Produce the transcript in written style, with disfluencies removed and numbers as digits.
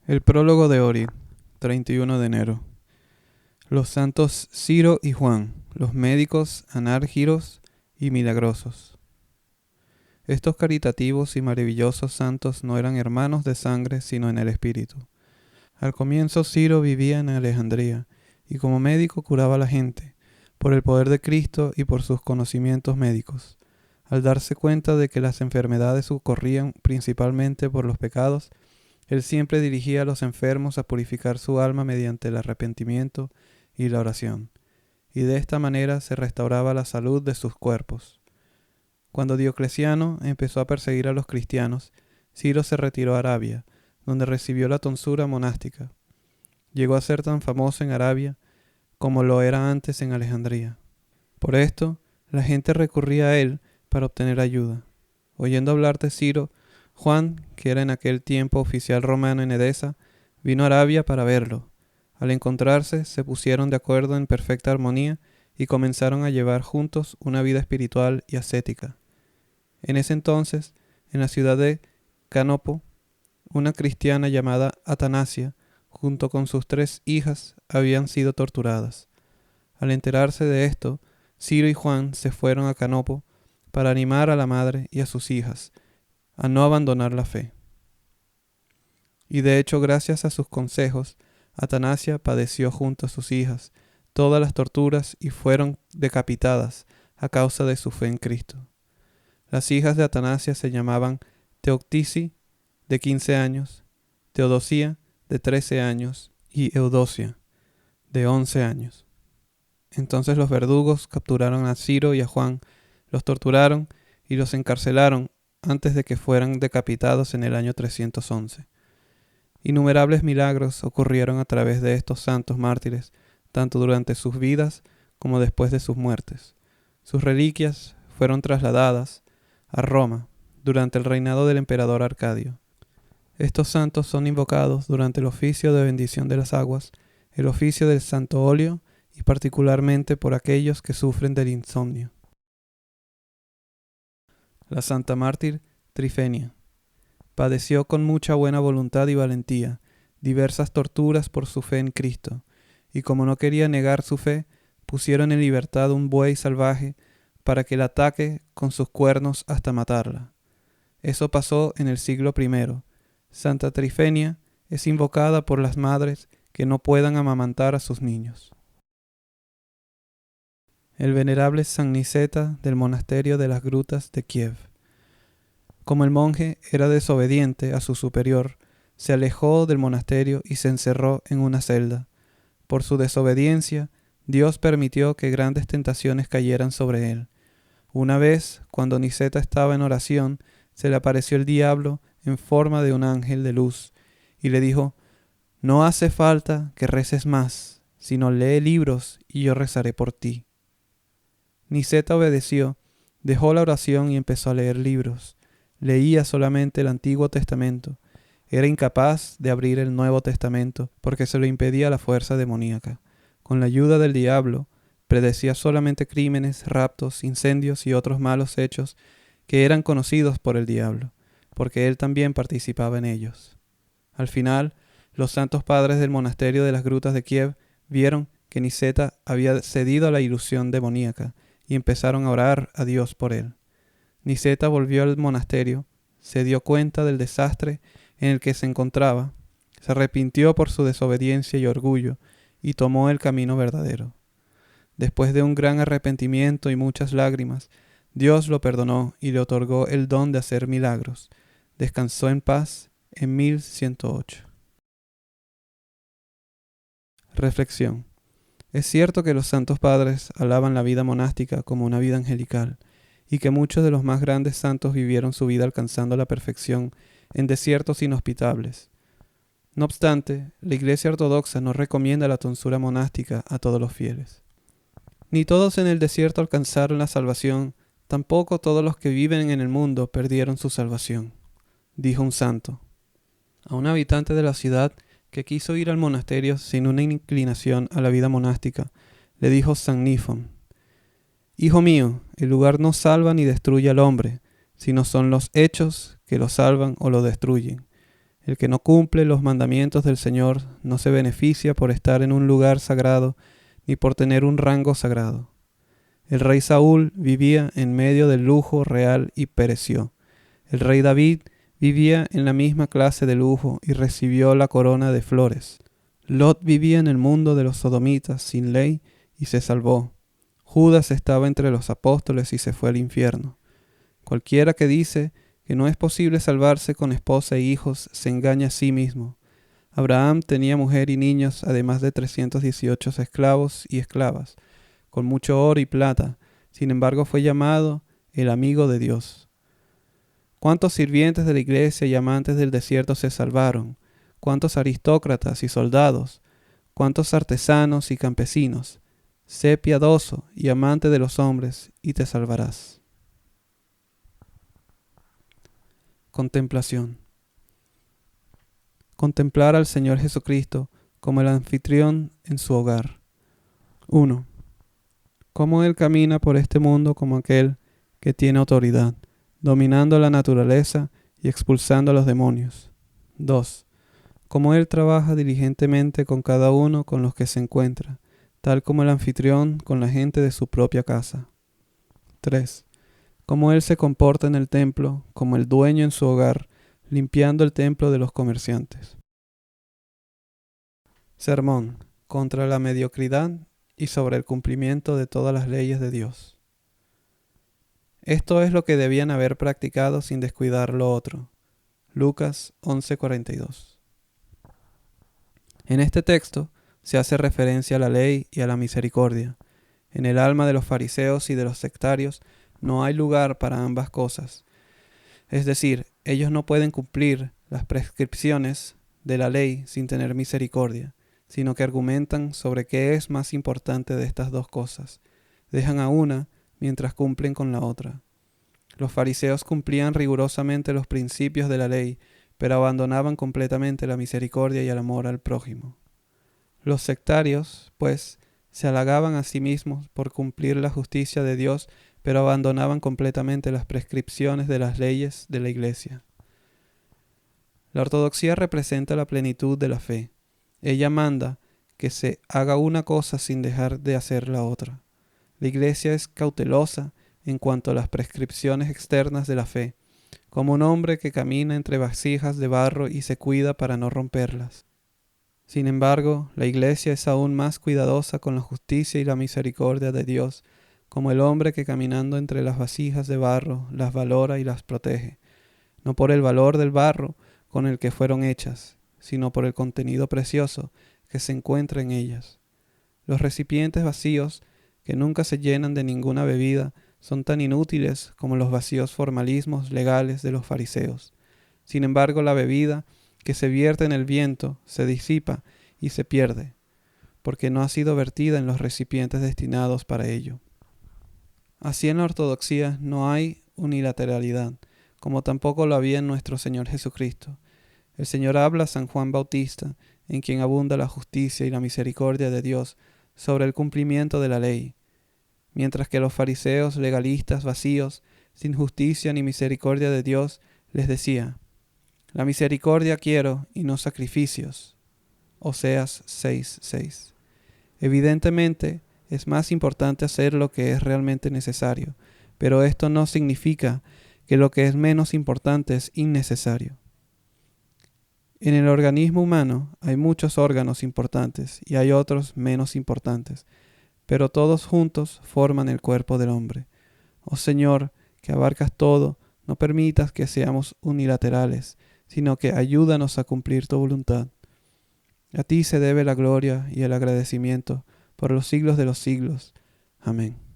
El prólogo de Orid, 31 de enero. Los santos Ciro y Juan, los médicos anárgiros y milagrosos. Estos caritativos y maravillosos santos no eran hermanos de sangre, sino en el espíritu. Al comienzo Ciro vivía en Alejandría, y como médico curaba a la gente, por el poder de Cristo y por sus conocimientos médicos. Al darse cuenta de que las enfermedades ocurrían principalmente por los pecados, él siempre dirigía a los enfermos a purificar su alma mediante el arrepentimiento y la oración, y de esta manera se restauraba la salud de sus cuerpos. Cuando Diocleciano empezó a perseguir a los cristianos, Ciro se retiró a Arabia, donde recibió la tonsura monástica. Llegó a ser tan famoso en Arabia como lo era antes en Alejandría. Por esto, la gente recurría a él para obtener ayuda. Oyendo hablar de Ciro, Juan, que era en aquel tiempo oficial romano en Edesa, vino a Arabia para verlo. Al encontrarse, se pusieron de acuerdo en perfecta armonía y comenzaron a llevar juntos una vida espiritual y ascética. En ese entonces, en la ciudad de Canopo, una cristiana llamada Atanasia, junto con sus 3 hijas, habían sido torturadas. Al enterarse de esto, Ciro y Juan se fueron a Canopo para animar a la madre y a sus hijas a no abandonar la fe. Y de hecho, gracias a sus consejos, Atanasia padeció junto a sus hijas todas las torturas y fueron decapitadas a causa de su fe en Cristo. Las hijas de Atanasia se llamaban Teoctisi, de 15 años, Teodosía, de 13 años, y Eudocia, de 11 años. Entonces los verdugos capturaron a Ciro y a Juan, los torturaron y los encarcelaron antes de que fueran decapitados en el año 311. Innumerables milagros ocurrieron a través de estos santos mártires, tanto durante sus vidas como después de sus muertes. Sus reliquias fueron trasladadas a Roma durante el reinado del emperador Arcadio. Estos santos son invocados durante el oficio de bendición de las aguas, el oficio del santo óleo y particularmente por aquellos que sufren del insomnio. La santa mártir Trifenia padeció con mucha buena voluntad y valentía diversas torturas por su fe en Cristo, y como no quería negar su fe, pusieron en libertad un buey salvaje para que la ataque con sus cuernos hasta matarla. Eso pasó en el siglo I. Santa Trifenia es invocada por las madres que no puedan amamantar a sus niños. El venerable San Niceta del monasterio de las grutas de Kiev. Como el monje era desobediente a su superior, se alejó del monasterio y se encerró en una celda. Por su desobediencia, Dios permitió que grandes tentaciones cayeran sobre él. Una vez, cuando Niceta estaba en oración, se le apareció el diablo en forma de un ángel de luz y le dijo: «No hace falta que reces más, sino lee libros y yo rezaré por ti». Niceta obedeció, dejó la oración y empezó a leer libros. Leía solamente el Antiguo Testamento. Era incapaz de abrir el Nuevo Testamento porque se lo impedía la fuerza demoníaca. Con la ayuda del diablo, predecía solamente crímenes, raptos, incendios y otros malos hechos que eran conocidos por el diablo, porque él también participaba en ellos. Al final, los santos padres del monasterio de las grutas de Kiev vieron que Niceta había cedido a la ilusión demoníaca y empezaron a orar a Dios por él. Niceta volvió al monasterio, se dio cuenta del desastre en el que se encontraba, se arrepintió por su desobediencia y orgullo y tomó el camino verdadero. Después de un gran arrepentimiento y muchas lágrimas, Dios lo perdonó y le otorgó el don de hacer milagros. Descansó en paz en 1108. Reflexión. Es cierto que los santos padres alaban la vida monástica como una vida angelical, y que muchos de los más grandes santos vivieron su vida alcanzando la perfección en desiertos inhospitables. No obstante, la Iglesia Ortodoxa no recomienda la tonsura monástica a todos los fieles. Ni todos en el desierto alcanzaron la salvación, tampoco todos los que viven en el mundo perdieron su salvación, dijo un santo. A un habitante de la ciudad que quiso ir al monasterio sin una inclinación a la vida monástica, le dijo San Nifon: «Hijo mío, el lugar no salva ni destruye al hombre, sino son los hechos que lo salvan o lo destruyen. El que no cumple los mandamientos del Señor no se beneficia por estar en un lugar sagrado ni por tener un rango sagrado. El rey Saúl vivía en medio del lujo real y pereció. El rey David vivía en la misma clase de lujo y recibió la corona de flores. Lot vivía en el mundo de los sodomitas sin ley y se salvó. Judas estaba entre los apóstoles y se fue al infierno. Cualquiera que dice que no es posible salvarse con esposa e hijos se engaña a sí mismo. Abraham tenía mujer y niños, además de 318 esclavos y esclavas, con mucho oro y plata. Sin embargo, fue llamado el amigo de Dios. ¿Cuántos sirvientes de la iglesia y amantes del desierto se salvaron? ¿Cuántos aristócratas y soldados? ¿Cuántos artesanos y campesinos? Sé piadoso y amante de los hombres, y te salvarás. Contemplación. Contemplar al Señor Jesucristo como el anfitrión en su hogar. 1. Cómo Él camina por este mundo como aquel que tiene autoridad, dominando la naturaleza y expulsando a los demonios. 2. Cómo Él trabaja diligentemente con cada uno con los que se encuentra, tal como el anfitrión con la gente de su propia casa. 3. Cómo Él se comporta en el templo como el dueño en su hogar, limpiando el templo de los comerciantes. Sermón contra la mediocridad y sobre el cumplimiento de todas las leyes de Dios. Esto es lo que debían haber practicado sin descuidar lo otro. Lucas 11:42. En este texto se hace referencia a la ley y a la misericordia. En el alma de los fariseos y de los sectarios no hay lugar para ambas cosas. Es decir, ellos no pueden cumplir las prescripciones de la ley sin tener misericordia, sino que argumentan sobre qué es más importante de estas dos cosas. Dejan a una mientras cumplen con la otra. Los fariseos cumplían rigurosamente los principios de la ley, pero abandonaban completamente la misericordia y el amor al prójimo. Los sectarios, pues, se halagaban a sí mismos por cumplir la justicia de Dios, pero abandonaban completamente las prescripciones de las leyes de la Iglesia. La ortodoxia representa la plenitud de la fe. Ella manda que se haga una cosa sin dejar de hacer la otra. La Iglesia es cautelosa en cuanto a las prescripciones externas de la fe, como un hombre que camina entre vasijas de barro y se cuida para no romperlas. Sin embargo, la Iglesia es aún más cuidadosa con la justicia y la misericordia de Dios, como el hombre que caminando entre las vasijas de barro las valora y las protege, no por el valor del barro con el que fueron hechas, sino por el contenido precioso que se encuentra en ellas. Los recipientes vacíos, que nunca se llenan de ninguna bebida, son tan inútiles como los vacíos formalismos legales de los fariseos. Sin embargo, la bebida que se vierte en el viento se disipa y se pierde, porque no ha sido vertida en los recipientes destinados para ello. Así en la ortodoxia no hay unilateralidad, como tampoco lo había en nuestro Señor Jesucristo. El Señor habla a San Juan Bautista, en quien abunda la justicia y la misericordia de Dios, sobre el cumplimiento de la ley, mientras que los fariseos legalistas vacíos, sin justicia ni misericordia de Dios, les decía: la misericordia quiero y no sacrificios. Oseas 6:6. Evidentemente, es más importante hacer lo que es realmente necesario, pero esto no significa que lo que es menos importante es innecesario. En el organismo humano hay muchos órganos importantes y hay otros menos importantes, pero todos juntos forman el cuerpo del hombre. Oh Señor, que abarcas todo, no permitas que seamos unilaterales, sino que ayúdanos a cumplir tu voluntad. A ti se debe la gloria y el agradecimiento por los siglos de los siglos. Amén.